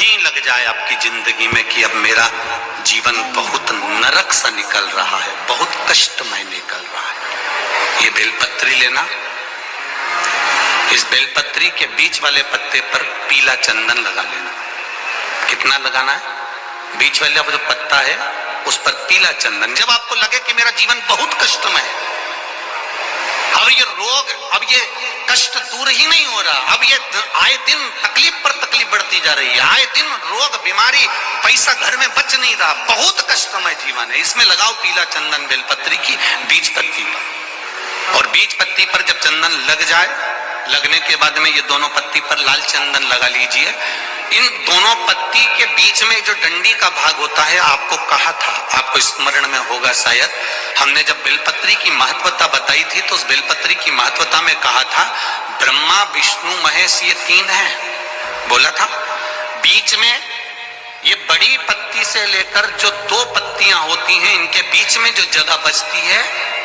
कहीं लग जाए आपकी जिंदगी में कि अब मेरा जीवन बहुत नरक सा निकल रहा है, बहुत कष्टमय निकल रहा है, ये बेलपत्री लेना। इस बेलपत्री के बीच वाले पत्ते पर पीला चंदन लगा लेना। कितना लगाना है? बीच वाला जो पत्ता है उस पर पीला चंदन। जब आपको लगे कि मेरा जीवन बहुत कष्टमय है, अब ये रोग, अब ये कष्ट दूर ही नहीं हो रहा, अब ये आए दिन तकलीफ पर तकलीफ बढ़ती जा रही है, आए दिन रोग बीमारी, पैसा घर में बच नहीं रहा, बहुत कष्टमय जीवन है, इसमें लगाओ पीला चंदन बेलपत्री की बीज पत्ती पर। और बीज पत्ती पर जब चंदन लग जाए, लगने के बाद में ये दोनों पत्ती पर लाल चंदन लगा लीजिए। इन दोनों पत्ती के बीच में जो डंडी का भाग होता है, आपको कहा था, आपको स्मरण में होगा शायद, हमने जब बेलपत्री की महत्वता बताई थी तो उस बेलपत्री की महत्वता में कहा था ब्रह्मा विष्णु महेश ये तीन हैं, बोला था। बीच में ये बड़ी पत्ती से लेकर जो दो पत्तियां होती हैं, इनके बीच में जो जगह बचती है,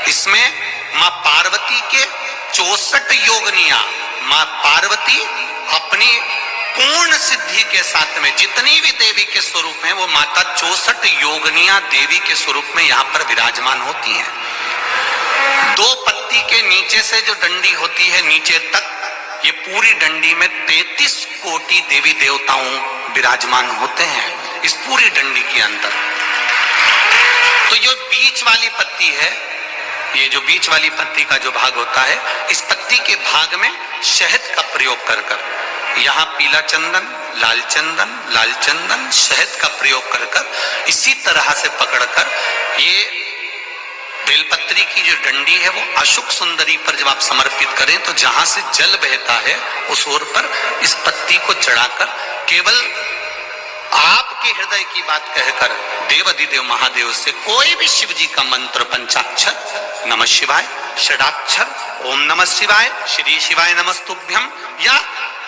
इसमें मां पार्वती के 64 योगनियां, मां पार्वती अपनी पूर्ण सिद्धि के साथ में जितनी भी देवी के स्वरूप हैं, वो माता 64 योगनियां देवी के स्वरूप में यहाँ पर विराजमान होती हैं। दो पत्ती के नीचे से जो डंडी होती है नीचे तक, ये पूरी डंडी में 33 कोटि देवी देवताओं विराजमान होते हैं इस पूरी डंडी के अंदर। तो जो बीच वाली पत्ती है, ये जो बीच वाली पत्ती का जो भाग होता है, इस पत्ती के भाग में शहद का प्रयोग कर कर, यहाँ पीला चंदन, लाल चंदन, लाल चंदन, शहद का प्रयोग कर कर, इसी तरह से पकड़कर ये बेलपत्री की जो डंडी है वो अशुक सुंदरी पर जब आप समर्पित करें तो जहां से जल बहता है उस ओर पर इस पत्ती को चढ़ाकर केवल आपके हृदय की बात कहकर देवाधिदेव महादेव से कोई भी शिव जी का मंत्र, पंचाक्षर नमः शिवाय, षडाक्षर ओम नमः शिवाय, श्री शिवाय नमस्तुभ्यम, या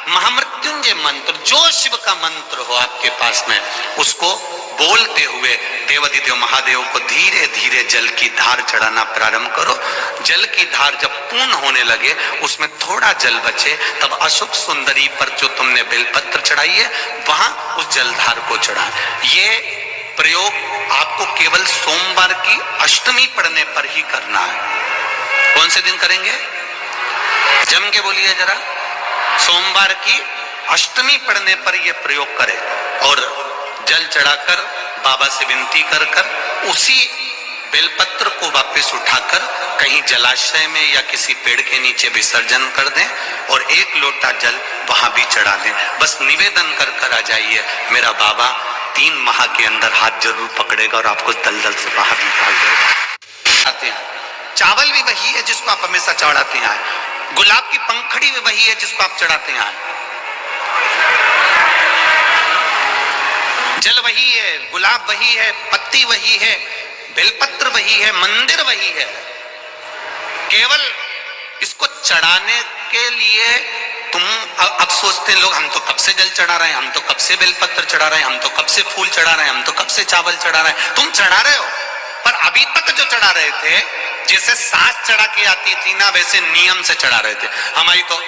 महामृत्युंजय मंत्र, जो शिव का मंत्र हो आपके पास में, उसको बोलते हुए देवाधिदेव महादेव को धीरे धीरे जल की धार चढ़ाना प्रारंभ करो। जल की धार जब पूर्ण होने लगे, उसमें थोड़ा जल बचे, तब अशुक सुंदरी पर जो तुमने बेलपत्र चढ़ाई है वहां उस जलधार को चढ़ा। ये प्रयोग आपको केवल सोमवार की अष्टमी पढ़ने पर ही करना है। कौन से दिन करेंगे? जम के बोलिए जरा। सोमवार की अष्टमी पढ़ने पर यह प्रयोग करें और जल चढ़ाकर बाबा से विनती कर कर उसी बेलपत्र को वापस उठाकर कहीं जलाशय में या किसी पेड़ के नीचे विसर्जन कर दें और एक लोटा जल वहां भी चढ़ा दें। बस निवेदन कर कर आ जाइए, मेरा बाबा 3 माह के अंदर हाथ जरूर पकड़ेगा और आपको दलदल से बाहर निकाल देगा। आते हैं चावल भी वही है जिसको आप हमेशा चढ़ाते हैं, गुलाब की पंखड़ी भी वही है जिसको आप चढ़ाते हैं, जल वही है, गुलाब वही है, पत्ती वही है, बेलपत्र वही है, मंदिर वही है। केवल इसको चढ़ाने के लिए तुम अब सोचते हैं लोग, हम तो कब से जल चढ़ा रहे हैं, हम तो कब से बेलपत्र चढ़ा रहे हैं, हम तो कब से फूल चढ़ा रहे हैं, हम तो कब से चावल चढ़ा रहे हैं। तुम चढ़ा रहे हो, पर अभी तक जो चढ़ा रहे थे, जैसे सास चढ़ा के आती थी ना, वैसे नियम से चढ़ा रहे थे। हमारी तो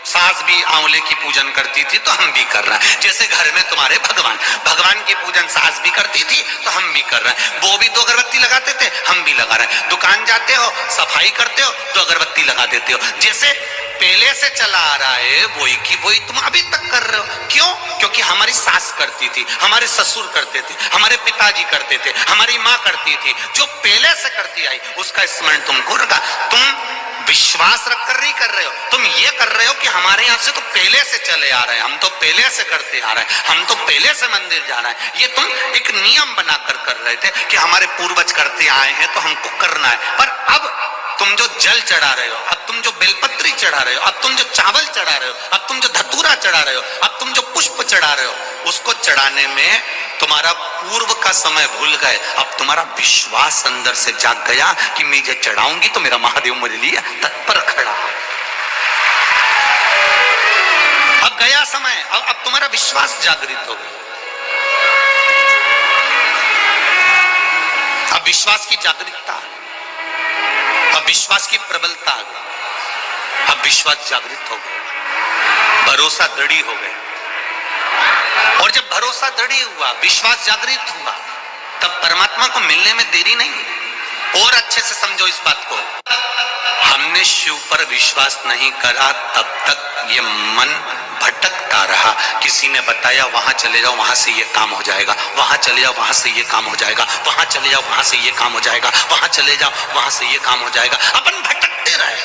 सास भी आंवले की पूजन करती थी तो हम भी कर रहे हैं। जैसे घर में तुम्हारे भगवान की पूजन सास भी करती थी तो हम भी कर रहे हैं। वो भी 2 अगरबत्ती लगाते थे, हम भी लगा रहे हैं। दुकान जाते हो, सफाई करते हो, 2 अगरबत्ती लगा देते हो। जैसे पहले से चला आ रहा है वही की वही तुम अभी तक कर रहे हो। क्यों? क्योंकि हमारी सास करती थी, हमारे ससुर करते थे, हमारे पिताजी करते थे, हमारी माँ करती थी। जो पहले से करती आई उसका स्मरण तुमको रखा। तुम विश्वास रखकर नहीं कर रहे हो, तुम ये कर रहे हो कि हमारे यहाँ से तो पहले से चले आ रहे हैं, हम तो पहले से करते आ रहे हैं, हम तो पहले से मंदिर जा रहे हैं। ये तुम एक नियम बनाकर कर रहे थे कि हमारे पूर्वज करते आए हैं तो हमको करना है। पर अब तुम जो जल चढ़ा रहे हो, अब तुम जो बेलपत्री चढ़ा रहे हो, अब तुम जो चावल चढ़ा रहे हो, अब तुम जो धतूरा चढ़ा रहे हो, अब तुम जो पुष्प चढ़ा रहे हो, उसको चढ़ाने में तुम्हारा पूर्व का समय भूल गए। अब तुम्हारा विश्वास अंदर से जाग गया कि मैं ये चढ़ाऊंगी तो मेरा महादेव मेरे लिए तत्पर खड़ा। अब गया समय, अब तुम्हारा विश्वास जागृत हो गया। अब विश्वास की जागृतता, अब विश्वास की प्रबलता आ गई, अब विश्वास जागृत हो गया, भरोसा दृढ़ हो गया। और जब भरोसा दृढ़ हुआ, विश्वास जागृत हुआ, तब परमात्मा को मिलने में देरी नहीं। और अच्छे से समझो इस बात को, हमने शिव पर विश्वास नहीं करा तब तक ये मन भटकता रहा। किसी ने बताया वहां चले जाओ, वहां से ये काम हो जाएगा, वहां चले जाओ, वहां से ये काम हो जाएगा, वहां चले जाओ, वहां से ये काम हो जाएगा, वहां चले जाओ, वहां से ये काम हो जाएगा। अपन भटकते रहे।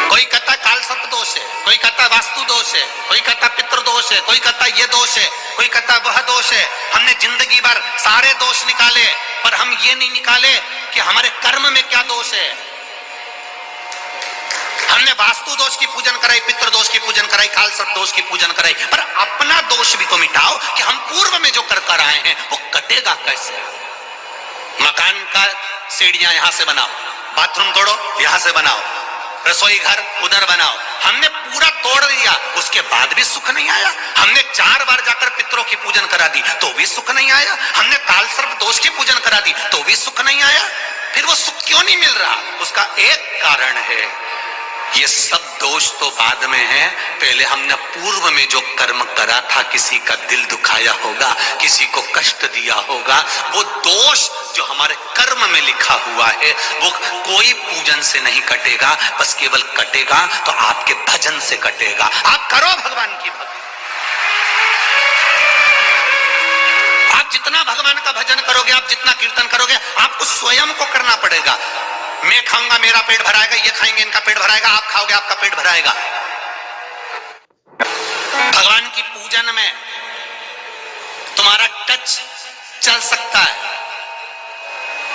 कोई कहता काल सर्प दोष है, कोई कहता वास्तु दोष है, कोई कहता पितृ दोष है, कोई कहता ये दोष है, कोई कहता वह दोष है। हमने जिंदगी भर सारे दोष निकाले, पर हम ये नहीं निकाले कि हमारे कर्म में क्या दोष है। हमने वास्तु दोष की पूजन कराई, पितृ दोष की पूजन कराई, काल सर्प दोष की पूजन कराई, पर अपना दोष भी तो मिटाओ कि हम पूर्व में जो कर कर आए हैं वो कटेगा कैसे। मकान का सीढ़ियां यहां से बनाओ, बाथरूम तोड़ो यहां से बनाओ, रसोई घर उधर बनाओ, हमने पूरा तोड़ दिया, उसके बाद भी सुख नहीं आया। हमने 4 बार जाकर पितरों की पूजन करा दी तो भी सुख नहीं आया। हमने काल सर्प दोष की पूजन करा दी तो भी सुख नहीं आया। फिर वो सुख क्यों नहीं मिल रहा? उसका एक कारण है, ये सब दोष तो बाद में है, पहले हमने पूर्व में जो कर्म करा था, किसी का दिल दुखाया होगा, किसी को कष्ट दिया होगा, वो दोष जो हमारे कर्म में लिखा हुआ है वो कोई पूजन से नहीं कटेगा, बस केवल कटेगा तो आपके भजन से कटेगा। आप करो भगवान की भक्ति, आप जितना भगवान का भजन करोगे, आप जितना कीर्तन करोगे, आपको स्वयं को करना पड़ेगा। मैं खाऊंगा मेरा पेट भराएगा, ये खाएंगे इनका पेट भराएगा, आप खाओगे आपका पेट भराएगा। भगवान की पूजन में तुम्हारा टच चल सकता है।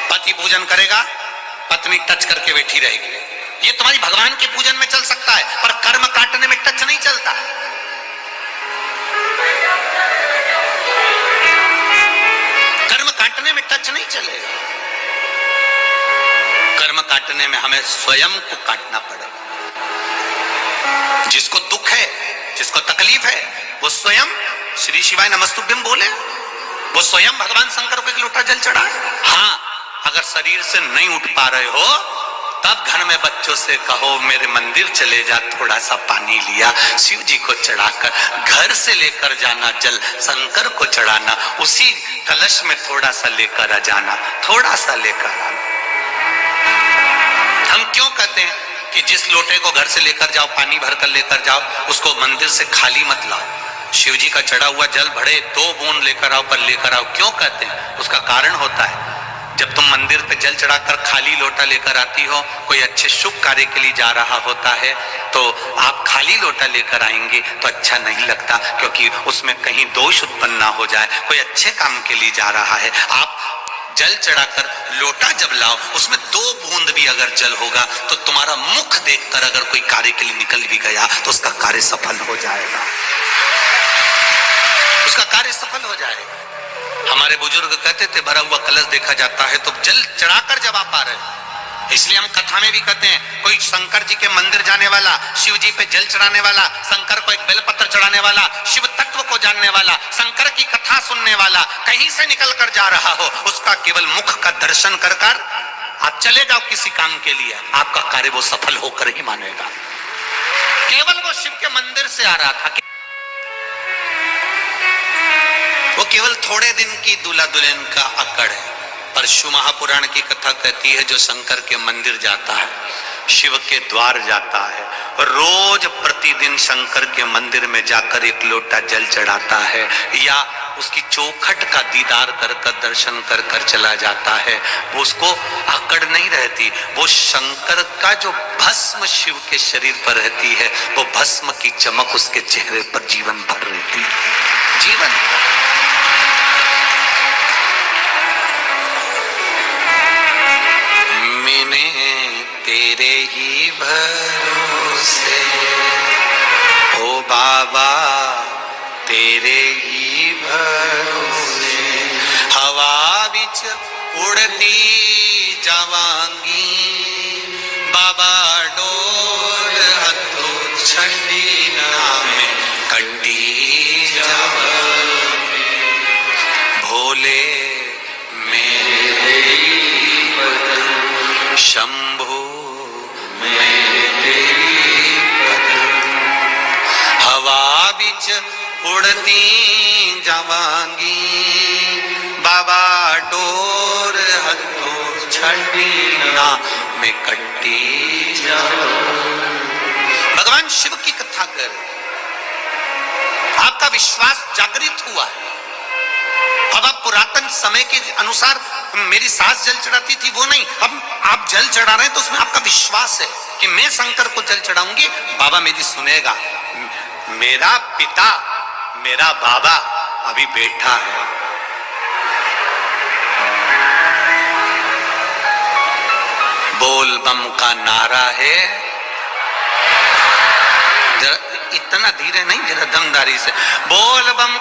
पति पूजन करेगा, पत्नी टच करके बैठी रहेगी, ये तुम्हारी भगवान के पूजन में चल सकता है, पर कर्म काटने में टच नहीं चलता। कर्म काटने में टच नहीं चलेगा। कर्म काटने में हमें स्वयं को काटना पड़ेगा। जिसको दुख है, जिसको तकलीफ है, वो स्वयं श्री शिवाय नमस्तुभ्यम बोले, वो स्वयं भगवान शंकर को एक लोटा जल चढ़ाए। हाँ, अगर शरीर से नहीं उठ पा रहे हो तब घर में बच्चों से कहो मेरे मंदिर चले जा, थोड़ा सा पानी लिया, शिव जी को चढ़ाकर घर से लेकर जाना, जल शंकर को चढ़ाना, उसी कलश में थोड़ा सा लेकर आ जाना, थोड़ा सा लेकर आना। हम क्यों कहते हैं कि जिस लोटे को घर से लेकर जाओ, पानी भरकर लेकर जाओ, उसको मंदिर से खाली मत लाओ। शिव जी का चढ़ा हुआ जल भरे 2 बूंद लेकर आओ, पर लेकर आओ। क्यों कहते हैं? उसका कारण होता है, जब तुम मंदिर पे जल चढ़ाकर खाली लोटा लेकर आती हो, कोई अच्छे शुभ कार्य के लिए जा रहा होता है, तो आप खाली लोटा लेकर आएंगे तो अच्छा नहीं लगता, क्योंकि उसमें कहीं दोष उत्पन्न ना हो जाए। कोई अच्छे काम के लिए जा रहा है, आप जल चढ़ाकर लोटा जब लाओ, उसमें 2 बूंद भी अगर जल होगा तो तुम्हारा मुख देखकर अगर कोई कार्य के लिए निकल भी गया तो उसका कार्य सफल हो जाएगा, उसका कार्य सफल हो जाएगा। हमारे बुजुर्ग कहते थे भरा हुआ कलश देखा जाता है तो जल चढ़ाकर जब आप आ रहे, इसलिए हम कथा में भी कहते हैं, कोई शंकर जी के मंदिर जाने वाला, शिव जी पे जल चढ़ाने वाला, शंकर को एक बेलपत्र चढ़ाने वाला, शिव तत्व को जानने वाला, शंकर की कथा सुनने वाला, कहीं से निकल कर जा रहा हो, उसका केवल मुख का दर्शन कर कर आप चले जाओ किसी काम के लिए, आपका कार्य वो सफल होकर ही मानेगा। केवल वो शिव के मंदिर से आ रहा था, वो केवल थोड़े दिन की दूल्हा दुल्हन का अकड़ है। पर शिव महापुराण की कथा कहती है, जो शंकर के मंदिर जाता है, शिव के द्वार जाता है, रोज प्रतिदिन शंकर के मंदिर में जाकर एक लोटा जल चढ़ाता है, या उसकी चौखट का दीदार कर कर दर्शन कर कर चला जाता है, वो उसको अकड़ नहीं रहती। वो शंकर का जो भस्म शिव के शरीर पर रहती है, वो भस्म की चमक उसके चेहरे पर जीवन भर रहती है, जीवन। मैंने तेरे ही भरोसे, ओ बाबा तेरे ही भरोसे, हवा बिच उड़ती जावांगी, बाबा डोर हथों छड़ी नामे कटी जावांगी, भोले मेरे शंभु मेरे बिच उड़ती जावांगी, बाबा डोर हथों छड़ी ना मैं कट्टी जाऊं। भगवान शिव की कथा कर, आपका विश्वास जागृत हुआ है। अब आप पुरातन समय के अनुसार मेरी सास जल चढ़ाती थी वो नहीं, अब आप जल चढ़ा रहे हैं तो उसमें आपका विश्वास है कि मैं शंकर को जल चढ़ाऊंगी, बाबा मेरी सुनेगा। मेरा पिता, मेरा बाबा अभी बैठा है। बोल बम का नारा है, जरा इतना धीरे नहीं, जरा दमदारी से बोल बम।